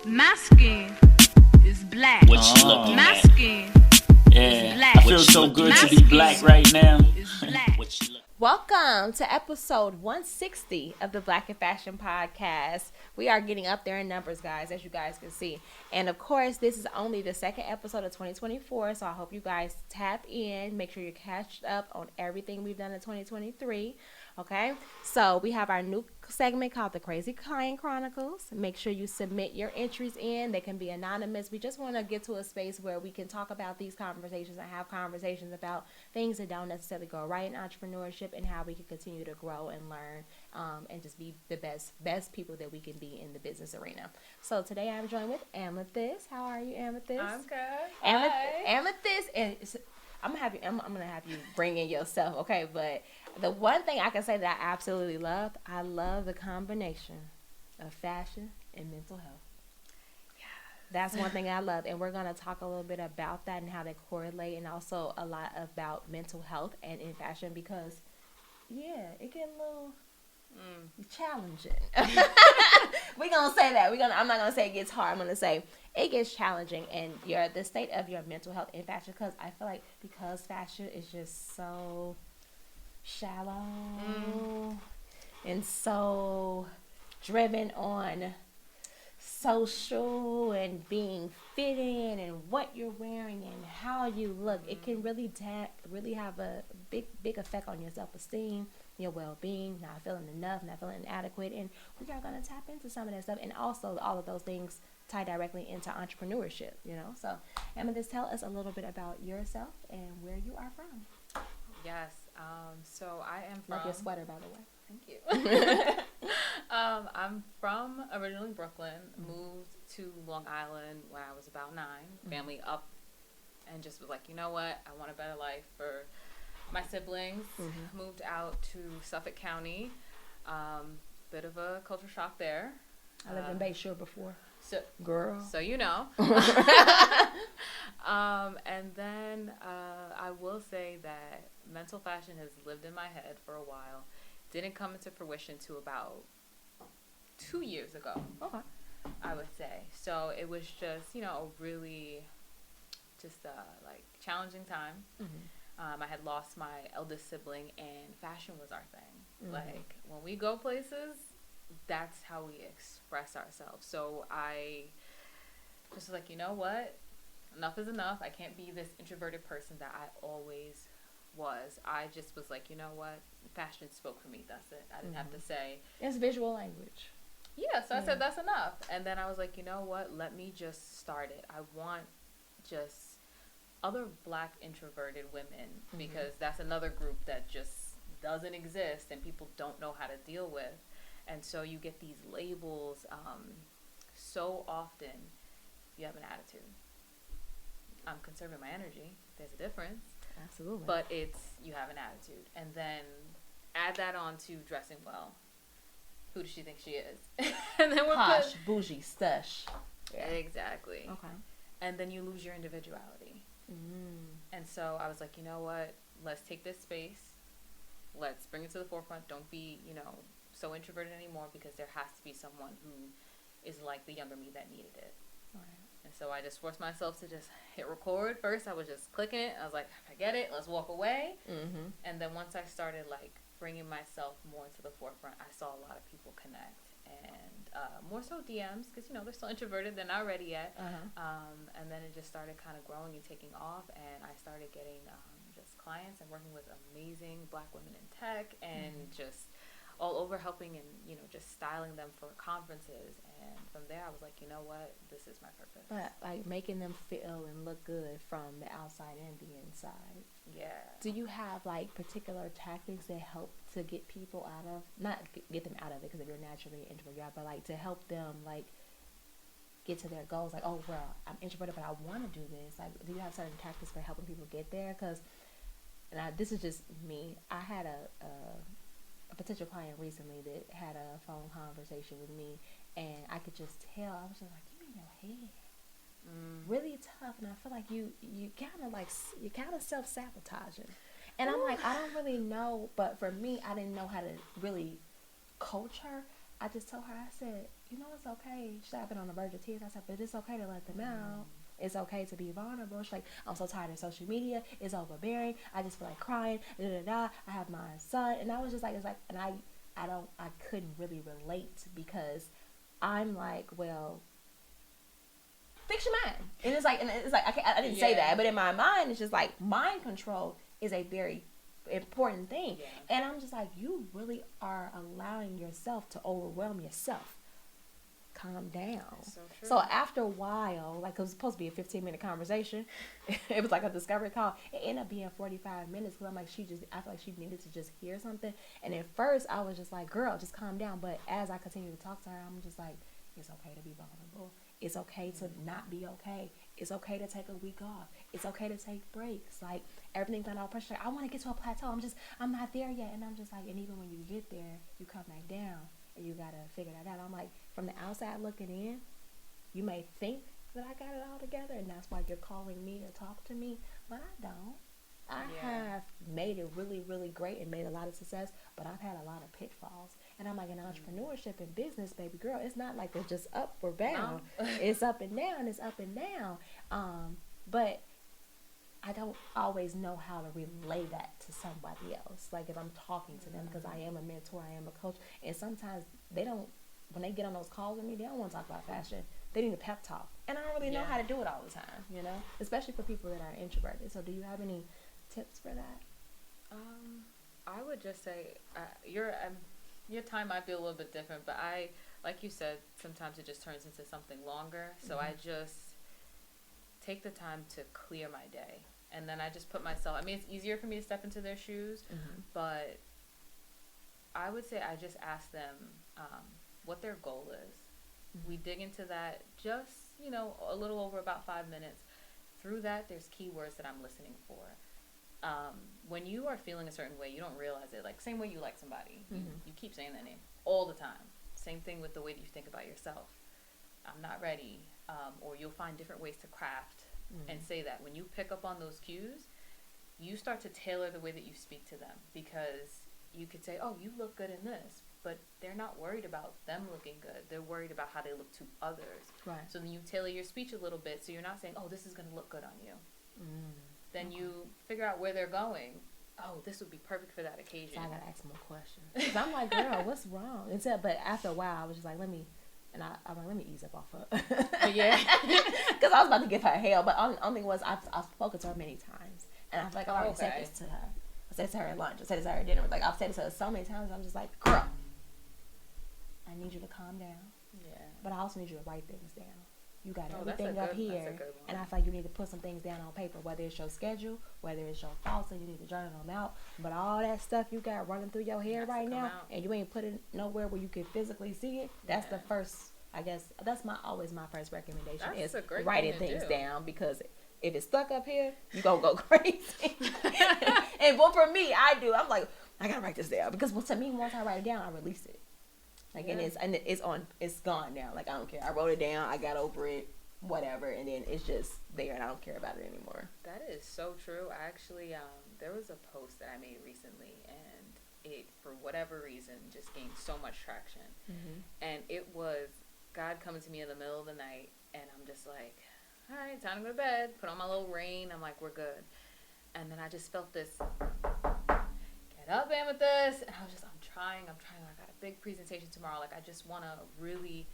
My skin is black. What you looking My at? skin Yeah, is black. I feel so good to be black right now. is black. What you look- Welcome to episode 160 of the Black and Fashion Podcast. We are getting up there in numbers, guys, as you guys can see. And of course, this is only the second episode of 2024, so I hope you guys tap in. Make sure you're catched up on everything we've done in 2023. Okay, so we have our new segment called the Crazy Client Chronicles. Make sure you submit your entries in. They can be anonymous. We just want to get to a space where we can talk about these conversations and have conversations about things that don't necessarily go right in entrepreneurship and how we can continue to grow and learn and just be the best people that we can be in the business arena. So today I'm joined with Amethyst. How are you, Amethyst? I'm good. Amethyst, and I'm gonna have you bring in yourself, okay? But the one thing I can say that I absolutely love, I love the combination of fashion and mental health. Yes. That's one thing I love, and we're gonna talk a little bit about that and how they correlate, and also a lot about mental health and in fashion because, yeah, it get a little challenging. We're gonna say that. I'm not gonna say it gets hard. I'm gonna say it gets challenging, and the state of your mental health in fashion. Because I feel like because fashion is just so shallow and so driven on social and being fit in and what you're wearing and how you look, it can really have a big effect on your self-esteem, your well-being, not feeling enough, not feeling inadequate. And we are going to tap into some of that stuff, and also all of those things tie directly into entrepreneurship, So Amethyst, tell us a little bit about yourself and where you are from. Yes. So I am from. Love your sweater, by the way. Thank you. I'm from originally Brooklyn. Moved to Long Island when I was about 9. Family up, and just was like, you know what? I want a better life for my siblings. Moved out to Suffolk County. Bit of a culture shock there. I lived in Bayshore before. So, girl. So you know. And then I will say that mental fashion has lived in my head for a while. Didn't come into fruition to about 2 years ago. Okay. I would say. So it was just, a really just like challenging time. I had lost my eldest sibling, and fashion was our thing. Like when we go places, that's how we express ourselves. So I just was like, you know what? Enough is enough. I can't be this introverted person that I always was. I just was like, you know what? Fashion spoke for me. That's it. I didn't have to say. It's visual language. Yeah, so I said that's enough. And then I was like, you know what? Let me just start it. I want just other black introverted women, because that's another group that just doesn't exist and people don't know how to deal with. And so you get these labels so often. You have an attitude. I'm conserving my energy. There's a difference. Absolutely. But you have an attitude. And then add that on to dressing well. Who does she think she is? And then we're posh, bougie, stush. Yeah. Exactly. Okay. And then you lose your individuality. And so I was like, you know what? Let's take this space. Let's bring it to the forefront. Don't be, so introverted anymore, because there has to be someone who is like the younger me that needed it. Right. And so I just forced myself to just hit record. First, I was just clicking it. I was like, I get it. Let's walk away. And then once I started, bringing myself more to the forefront, I saw a lot of people connect. And more so DMs, because, they're still introverted. They're not ready yet. And then it just started kind of growing and taking off. And I started getting just clients and working with amazing black women in tech and just all over helping and, just styling them for conferences. And from there, I was like, you know what? This is my purpose. But, making them feel and look good from the outside and the inside. Yeah. Do you have, particular tactics that help to get people out of, not get them out of it, because if you're naturally an introvert, but, to help them, get to their goals? Oh, well, I'm introverted, but I want to do this. Do you have certain tactics for helping people get there? Because, this is just me. I had a potential client recently that had a phone conversation with me, and I could just tell. I was just like, you in your head. Really tough, and I feel like you kind of self-sabotaging. And I'm like, I don't really know, but for me, I didn't know how to really coach her. I just told her, I said, it's okay. She's like, I've been on the verge of tears. I said, but it's okay to let them out. It's okay to be vulnerable. She's like, I'm so tired of social media. It's overbearing. I just feel like crying. Da, da, da. I have my son. And I was just like, and I couldn't really relate because I'm like, well, fix your mind. And it's like, I didn't say that, but in my mind, it's just like mind control is a very important thing. Yeah. And I'm just like, you really are allowing yourself to overwhelm yourself. Calm down. So after a while, like it was supposed to be a 15-minute conversation, it was like a discovery call. It ended up being 45 minutes because I'm like, I feel like she needed to just hear something. And at first, I was just like, girl, just calm down. But as I continue to talk to her, I'm just like, it's okay to be vulnerable. It's okay to not be okay. It's okay to take a week off. It's okay to take breaks. Like everything's not all pressure. I want to get to a plateau. I'm not there yet. And I'm just like, and even when you get there, you come back down. And you gotta figure that out. I'm like, from the outside looking in, you may think that I got it all together, and that's why you're calling me to talk to me, but I don't. I have made it really, really great and made a lot of success, but I've had a lot of pitfalls. And I'm like, in entrepreneurship and business, baby girl, it's not like it's just up or down. No. It's up and down. It's up and down. But I don't always know how to relay that to somebody else. Like if I'm talking to them, because I am a mentor, I am a coach, and sometimes they don't, when they get on those calls with me, they don't want to talk about fashion. They need a pep talk. And I don't really know how to do it all the time, especially for people that are introverted. So do you have any tips for that? I would just say your time might be a little bit different, but like you said, sometimes it just turns into something longer. So I just take the time to clear my day. And then I just put myself, it's easier for me to step into their shoes, but I would say I just ask them what their goal is. We dig into that just, a little over about 5 minutes. Through that, there's keywords that I'm listening for. When you are feeling a certain way, you don't realize it. Like, same way you like somebody. You keep saying that name all the time. Same thing with the way that you think about yourself. I'm not ready. Or you'll find different ways to craft and say that. When you pick up on those cues, you start to tailor the way that you speak to them, because you could say, oh, you look good in this, but they're not worried about them looking good. They're worried about how they look to others. Right. So then you tailor your speech a little bit, so you're not saying, oh, this is going to look good on you. Then you figure out where they're going. Oh, this would be perfect for that occasion. So I got to ask more questions. Because I'm like, girl, what's wrong? But after a while, I was just like, let me ease up off her. Yeah. Because I was about to give her hell, but only was I've spoken to her many times. And I feel like I already said this to her. I said it to her at lunch. I said it to her at dinner. Like, I've said it to her so many times. I'm just like, girl, I need you to calm down. Yeah. But I also need you to write things down. You got everything up here. And I feel like you need to put some things down on paper, whether it's your schedule, whether it's your thoughts, and you need to journal them out. But all that stuff you got running through your head right now, and you ain't put it nowhere where you can physically see it, that's the first, I guess, that's always my first recommendation, is writing things down, because if it's stuck up here, you gonna go crazy. And well, for me, I'm like, I gotta write this down, because to me, once I write it down, I release it. Like, and it's gone now. Like, I don't care. I wrote it down. I got over it, whatever, and then it's just there, and I don't care about it anymore. That is so true. Actually, there was a post that I made recently, and it, for whatever reason, just gained so much traction. And it was God coming to me in the middle of the night, and I'm just like, all right, time to go to bed. Put on my little rain. I'm like, we're good. And then I just felt this, get up, Amethyst. And I'm trying. I got a big presentation tomorrow. Like, I just want to really,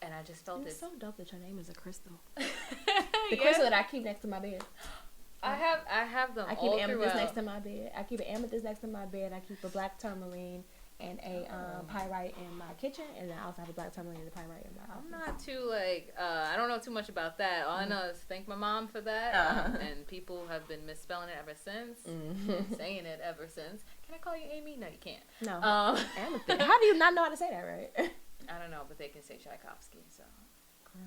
and I just felt it's this. so dope that your name is a crystal. The crystal that I keep next to my bed. I have them. I keep amethyst next to my bed. I keep an amethyst next to my bed. I keep a black tourmaline and a pyrite in my kitchen, and then I also have a black tourmaline and a pyrite in my office. I'm not too I don't know too much about that. All I know is thank my mom for that, and people have been misspelling it ever since, saying it ever since. Can I call you Amy? No, you can't. No. Amethyst. How do you not know how to say that right? I don't know, but they can say Tchaikovsky, so. Girl.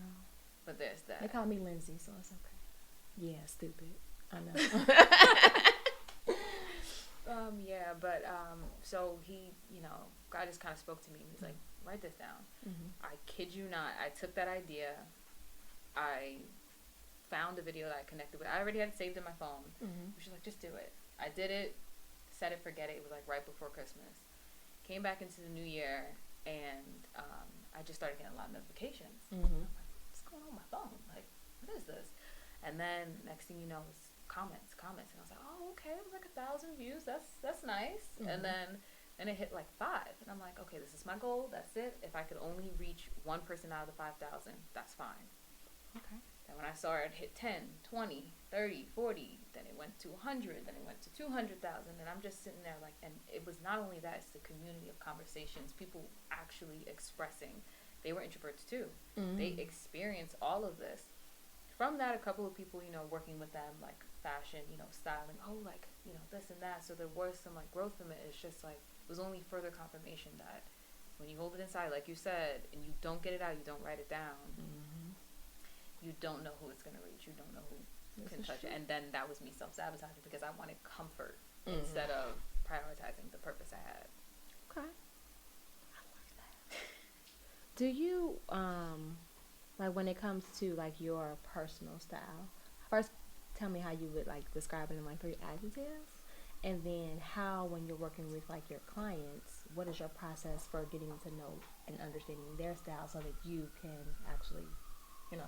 But there's that. They call me Lindsay, so it's okay. Yeah, stupid. I know. So he, God just kind of spoke to me. He's like, write this down. I kid you not. I took that idea. I found a video that I connected with. I already had it saved in my phone. She's like, just do it. I did it. Set it, forget it. It was like right before Christmas. Came back into the new year, and I just started getting a lot of notifications. Mm-hmm. I'm like, what's going on with my phone? Like, what is this? And then next thing you know, it's comments, and I was like, oh, okay, it was like 1,000 views. That's nice. Mm-hmm. And it hit like 5, and I'm like, okay, this is my goal. That's it. If I could only reach one person out of the 5,000, that's fine. Okay. And when I saw it hit 10, 20, 30, 40, then it went to 100, then it went to 200,000, and I'm just sitting there like, and it was not only that, it's the community of conversations, people actually expressing. They were introverts too. Mm-hmm. They experienced all of this. From that, a couple of people, working with them, like fashion, styling, like, this and that. So there was some like growth from it. It's just like, it was only further confirmation that when you hold it inside, like you said, and you don't get it out, you don't write it down, you don't know who it's going to reach. You don't know who can touch it. And then that was me self-sabotaging because I wanted comfort instead of prioritizing the purpose I had. Okay. I like that. Do you, like when it comes to like your personal style, first tell me how you would like describe it in like 3 adjectives, and then how, when you're working with like your clients, what is your process for getting to know and understanding their style so that you can actually, get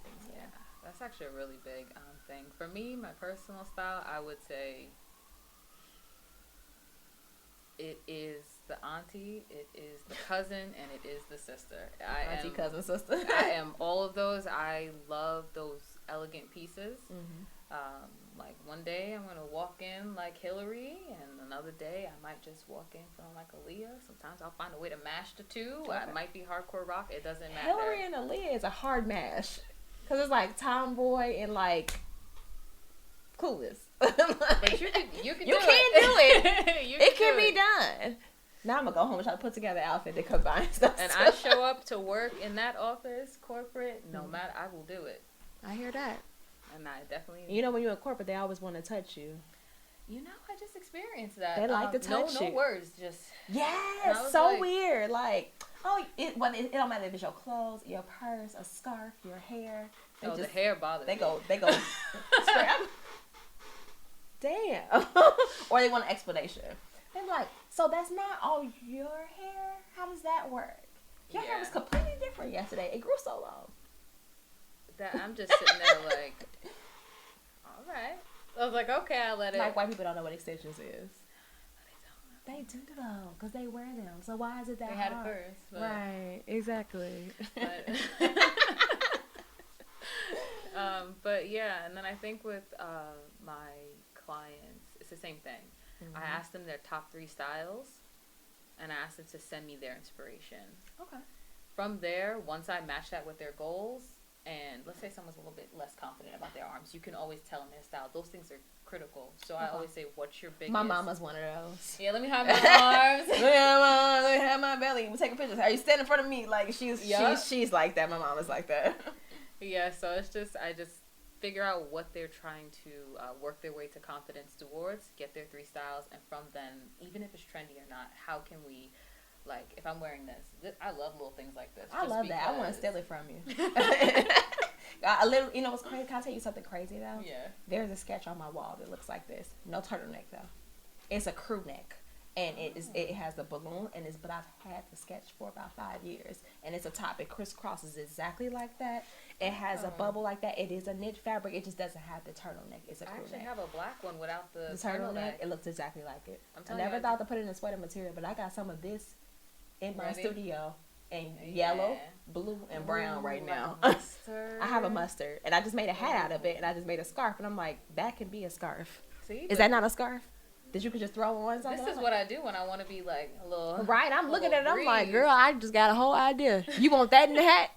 things done? Yeah, that's actually a really big thing. For me, my personal style, I would say it is the auntie, it is the cousin, and it is the sister. Auntie, cousin, sister. I am all of those. I love those elegant pieces. Like one day I'm gonna walk in like Hillary, and another day I might just walk in feeling like Aaliyah. Sometimes I'll find a way to mash the two. Okay. I might be hardcore rock. It doesn't matter. Hillary and Aaliyah is a hard mash because it's like tomboy and like clueless. But you can do it. It can be done. Now I'm gonna go home and try to put together an outfit that combines stuff. And I show up to work in that office, corporate, no matter, I will do it. I hear that. And I definitely... when you're in corporate, they always want to touch you. I just experienced that. They like to touch you. No words, just... Yes, so like, weird. Like, it don't matter if it's your clothes, your purse, a scarf, your hair. The hair bothers me. They go straight up. Damn. Or they want an explanation. They're like, so that's not all your hair? How does that work? Your hair was completely different yesterday. It grew so long. That I'm just sitting there like, all right. I was like, okay, I'll let it. Like white people don't know what extensions is. They do though, because they wear them. So why is it that they had hard? it first. But, right, exactly. But yeah, and then I think with my clients, it's the same thing. I asked them their top 3 styles, and I asked them to send me their inspiration. Okay. From there, once I match that with their goals, and let's say someone's a little bit less confident about their arms, you can always tell them their style. Those things are critical. So I always say, what's your biggest... My mama's one of those. Yeah, let me have my arms. Let me have my belly. We're taking pictures. Are you standing in front of me? Like, she's like that. My mama's like that. Yeah, so it's just, I just figure out what they're trying to work their way to confidence towards, get their 3 styles, and from then, even if it's trendy or not, how can we... Like, if I'm wearing this, I love little things like this. I love that. I want to steal it from you. What's crazy? Can I tell you something crazy, though? Yeah. There's a sketch on my wall that looks like this. No turtleneck, though. It's a crew neck. And it has a balloon, but I've had the sketch for about 5 years. And it's a top. It crisscrosses exactly like that. It has a bubble like that. It is a knit fabric. It just doesn't have the turtleneck. It's a crew neck. I actually have a black one without the turtleneck. It looks exactly like it. I never thought to put it in a sweater material, but I got some of this in my studio in yellow, blue, and brown right now. I have a mustard, and I just made a hat out of it, and I just made a scarf, and I'm like, that can be a scarf. See, is that not a scarf that you could just throw on something? This is what I do when I want to be like a little... Right, I'm looking at it, I'm like, girl, I just got a whole idea. You want that in the hat?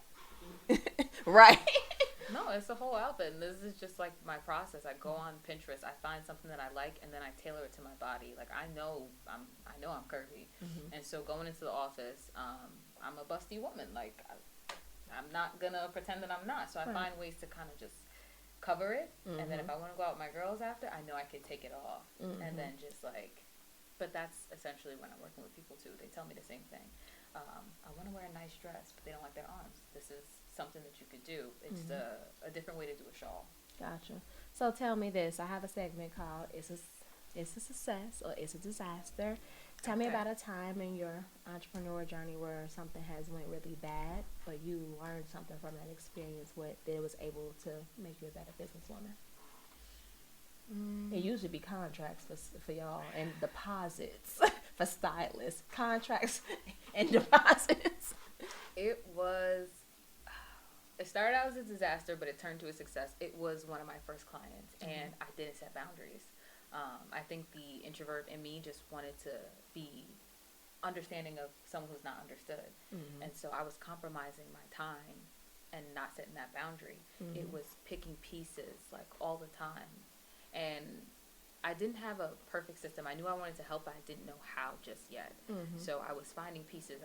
Right. No, it's the whole outfit, and this is just like my process. I go on Pinterest, I find something that I like, and then I tailor it to my body. Like I know I'm curvy, and so going into the office, I'm a busty woman. Like I'm not gonna pretend that I'm not. So I find ways to kind of just cover it, and then if I want to go out with my girls after, I know I can take it off, and then just like. But that's essentially when I'm working with people too. They tell me the same thing. I want to wear a nice dress, but they don't like their arms. This is something that you could do. It's a different way to do a shawl. Gotcha. So tell me this. I have a segment called It's a Success or It's a Disaster. Tell me about a time in your entrepreneur journey where something has went really bad, but you learned something from that experience that was able to make you a better businesswoman. It usually be contracts for y'all and deposits for stylists. Contracts and deposits. It started out as a disaster, but it turned to a success. It was one of my first clients, and I didn't set boundaries. I think the introvert in me just wanted to be understanding of someone who's not understood. And so I was compromising my time and not setting that boundary. It was picking pieces like all the time. And I didn't have a perfect system. I knew I wanted to help, but I didn't know how just yet. So I was finding pieces.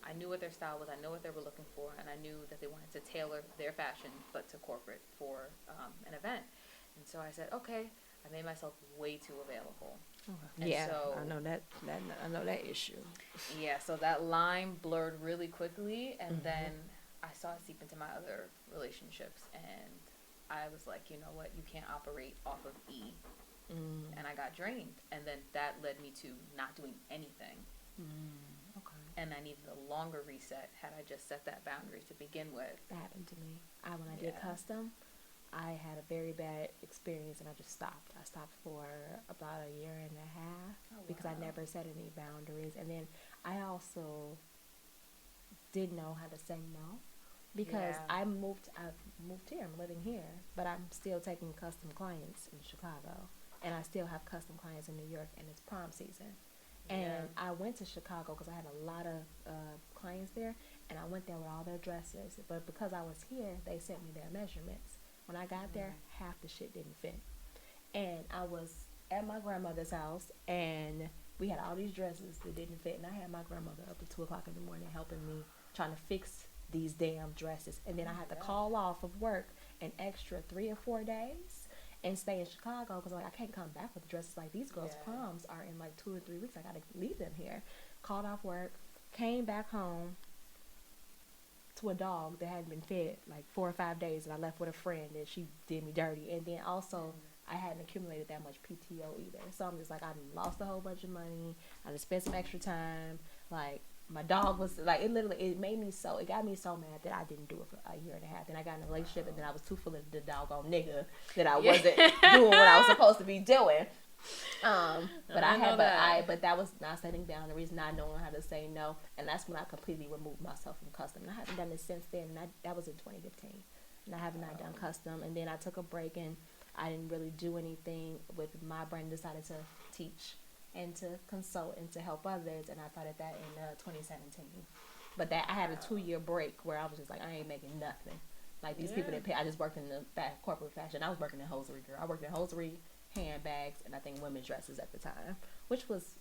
I knew what their style was. I knew what they were looking for, and I knew that they wanted to tailor their fashion, but to corporate for an event. And so I said, okay. I made myself way too available. Yeah, so, I know that. I know that issue. Yeah, so that line blurred really quickly, and then I saw it seep into my other relationships, and I was like, you know what, you can't operate off of E. And I got drained, and then that led me to not doing anything. Okay. And I needed a longer reset had I just set that boundary to begin with. That happened to me. When I did custom, I had a very bad experience, and I just stopped. I stopped for about a year and a half because I never set any boundaries. And then I also didn't know how to say no because I've moved here. I'm living here, but I'm still taking custom clients in Chicago, and I still have custom clients in New York, and it's prom season. And I went to Chicago because I had a lot of clients there, and I went there with all their dresses. But because I was here, they sent me their measurements. When I got there, half the shit didn't fit. And I was at my grandmother's house, and we had all these dresses that didn't fit. And I had my grandmother up at 2 o'clock in the morning helping me, trying to fix these damn dresses. And then I had to call off of work an extra 3 or 4 days and stay in Chicago because I can't come back with dresses like these girls' proms are in like 2 or 3 weeks. I got to leave them here. Called off work, came back home to a dog that hadn't been fed like 4 or 5 days, and I left with a friend and she did me dirty. And then also I hadn't accumulated that much PTO either, so I'm just like, I lost a whole bunch of money. I just spent some extra time. Like my dog was like, it got me so mad that I didn't do it for a year and a half. Then I got in a relationship, and then I was too full of the doggone nigga that I wasn't doing what I was supposed to be doing. But that was not setting boundaries, not knowing how to say no, and that's when I completely removed myself from custom. And I haven't done it since then. And that was in 2015, and I have not done custom. And then I took a break, and I didn't really do anything with my brand. Decided to teach and to consult and to help others, and I started that in 2017. But that I had a 2-year break where I was just like, I ain't making nothing. Like these people didn't pay. I just worked in the corporate fashion. I was working in hosiery, girl. I worked in hosiery, handbags, and I think women's dresses at the time, which was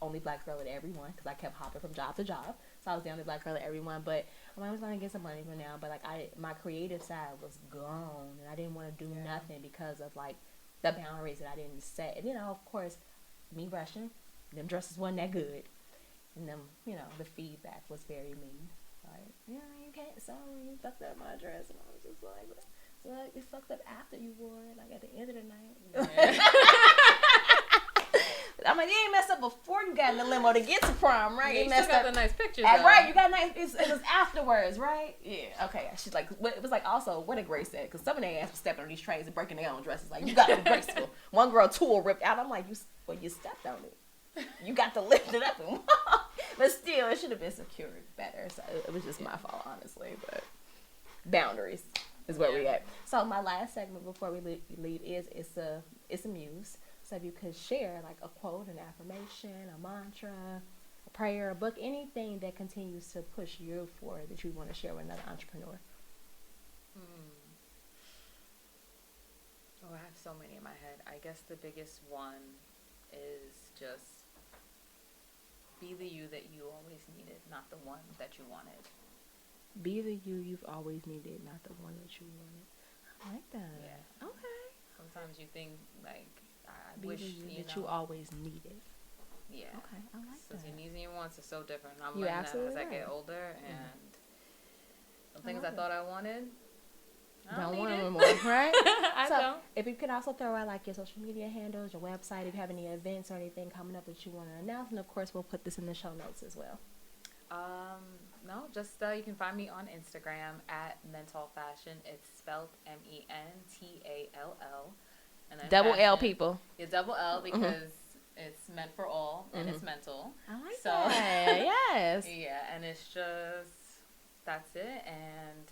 only black girl at everyone because I kept hopping from job to job. So I was the only black girl at everyone, but I was going to get some money for now. But like my creative side was gone, and I didn't want to do nothing because of like the boundaries that I didn't set. And of course, me rushing, them dresses wasn't that good, and them, the feedback was very mean. Like, you can't sew, you fucked up my dress, and I was just like, so it fucked up after you wore it, like at the end of the night. I'm like, you ain't messed up before you got in the limo to get to prom, right? You messed still got up. the nice pictures, Right, you got nice. It was afterwards, right? Yeah, okay. She's like, it was like also what a Grace said, because some of their ass was stepping on these trays and breaking their own dresses. Like, you got to be graceful. One girl tool ripped out. I'm like, you stepped on it. You got to lift it up and walk. But still, it should have been secured better. So it was just my fault, honestly. But boundaries is where we at. So my last segment before we leave is it's a muse. So if you could share like a quote, an affirmation, a mantra, a prayer, a book, anything that continues to push you forward that you want to share with another entrepreneur. Oh, I have so many in my head. I guess the biggest one is just be the you that you always needed, not the one that you wanted. Be the you you've always needed, not the one that you wanted. I like that. Yeah. Okay. Sometimes you think like, I be wish the you that know. you always needed. Yeah. Okay, I like that. Because your needs and your wants are so different. I'm You're learning that as I absolutely get right. older, and some I things love I thought I wanted, I Don't need want it. them anymore, right? I So, don't. if you could also throw out like your social media handles, your website, if you have any events or anything coming up that you want to announce, and of course we'll put this in the show notes as well. No, just you can find me on Instagram at Mental Fashion. It's spelled MENTALL. And then Double L, fashion. people. Yeah, double L because it's meant for all and it's mental. I like So, that. Yes. Yeah, and it's just that's it. And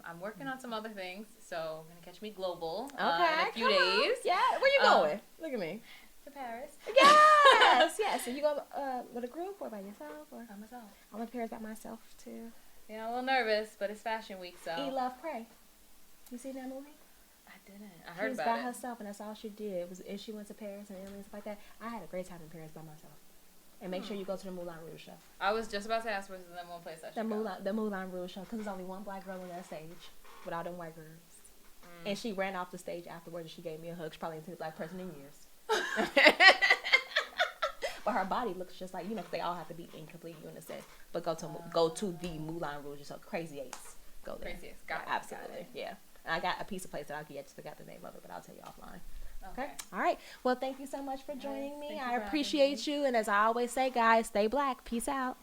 I'm working on some other things, so gonna catch me global in a few days. Yeah. Where you going? Look at me. To Paris. Yes. Yes. So you go with a group or by yourself or? By myself. I went to Paris by myself too. Yeah, I'm a little nervous, but it's Fashion Week, so. Eat, Love, Pray. You seen that movie? I didn't. I She heard was about by it. herself, and that's all she did. And she went to Paris and Italy and stuff like that. I had a great time in Paris by myself. And make sure you go to the Moulin Rouge show. I was just about to ask what's the number one place I should go. The Moulin Rouge show, because there's only one black girl on that stage with all them white girls. And she ran off the stage afterwards and she gave me a hug. She probably ain't seen a black person in years. But her body looks just like, 'cause they all have to be in complete unison. But go to the Moulin Rouge, so Crazy Eights. Go there. Crazy Eights. Got it. Absolutely, Got it. yeah. And I got a piece of place that I just forgot the name of it, but I'll tell you offline. Okay. All right. Well, thank you so much for joining me. thank you I for having appreciate you. And as I always say, guys, stay black. Peace out.